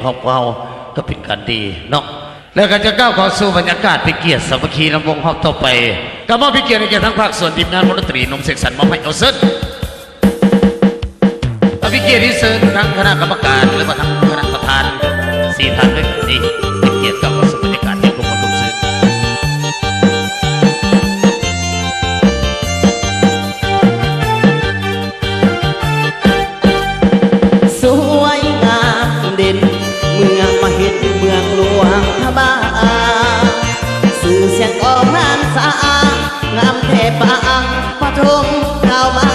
ครอบครัวก็เป็นการดีเนาะแล้วก็จะก้าวเข้าสู่บรรยากาศพิเกียรติสามัคคีลำวงฮอบต่อไปก็มอบพิเกียรติในเกียรติทั้งภาคส่วนทีมงานมนตรีนมเสกสรรมอบให้เอาเซิร์ฟพิเกียรติที่เซิร์ฟทั้งคณะกรรมการหรือว่าทั้งคณะประธาน4 ท่านด้วยนี่พิเกียรติก้าวเข้าสู่บรรยากาศที่กรมการสื่อสวยงามเด่นเมืองมาเห็นเมืองหลวงพระบาสื่อเสียงออกนานสางามเทปางปฐมเก่ามา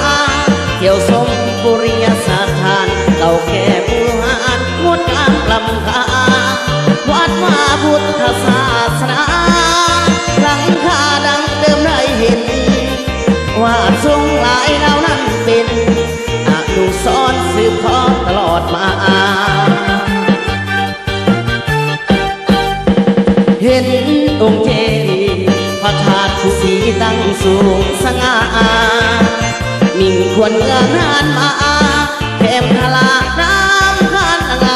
เที่ยวสมบุรีสถานเก่าแก่โบราณงดงามลำค่าวัดมาพุทธศาสนาหลังคาดังเดิมได้เห็นว่าทรงหลายเหล่านั้นเป็นอนุสรณ์สืบทอดตลอดมาเห็นองค์เจดีย์พระธาตุผู้สีตั้งสูงสง่านิ่งควรเมืองนานมาแถมทลาน้ำข้านอะไร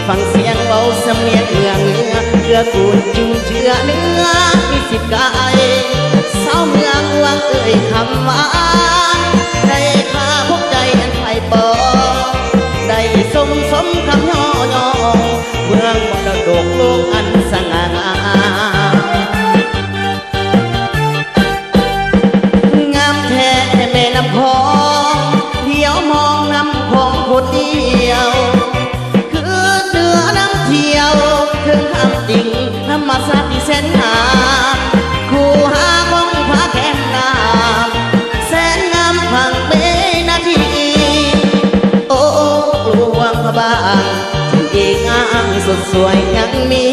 ฟังเสียงเบาเสมียนเมืองเหนือเกือกูลจุนเจือเนื้อมีสิทธิ์กายเศร้าเมืองวังเอ่ยคำว่าได้ข้าพบใจอันไผ่ปอได้สมคำย่อยอเมืองมรดกโลกอันสง่างามแท้แม่น้ำคองเที่ยวมองน้ำคองคนเดียวคือเนื้อน้ำเที่ยวถึงคำจริงธรรมศาสตร์ที่แสนงามคู่หาของพระแก้มน้ำแสนงามพังเมนาทีโอ้หลวงพระบางที่งามสุดสวยยังมี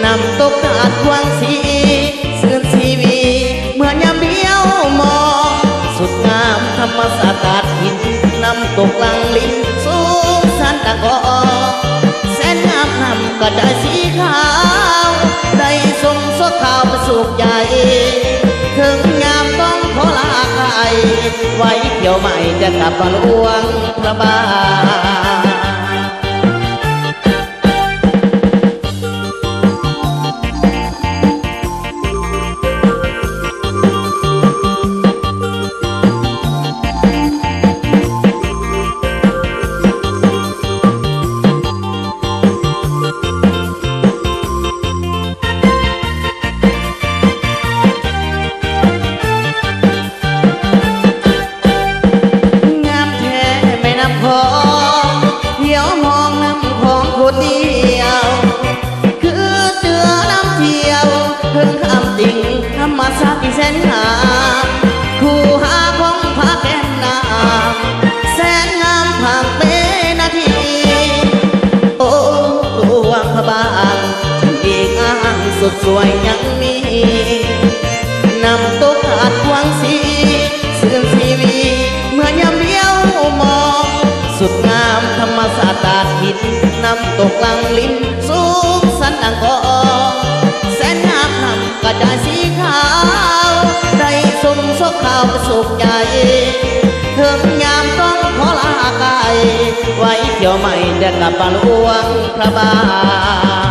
นำตกตาดควงสีสื่นชีวีเหมือนยามเดียวมองสุดงามธรรมศาสตร์หินนำตกลังลิ้นสูงสันตะกอแสนงามนำก็ได้สีขาวได้ทรงสดขาวประสุขใหญ่ถึงงามต้องขอลาไกลไว้เที่ยวใหม่จะกลับมาหลวงพระบางมาสักแสนงามคู่หาของพระแก้มน้ำแสนงามผ่านเปนาทีโอ้หลวงพระบางที่งามสุดสวยยังมีนำตกขาดควงสีสื่นชีวีเมื่อยามเดียวมองสุดงามธรรมศาสตร์หินนำตกลังลิ้นสูงสันดังคอแสนงามนำกระจายสีขาวได้สมสกขาวประสุขใหญ่ถึงยามต้องขอลาไกลไว้เที่ยวใหม่เดี๋ยวกลับมาหลวงพระบาง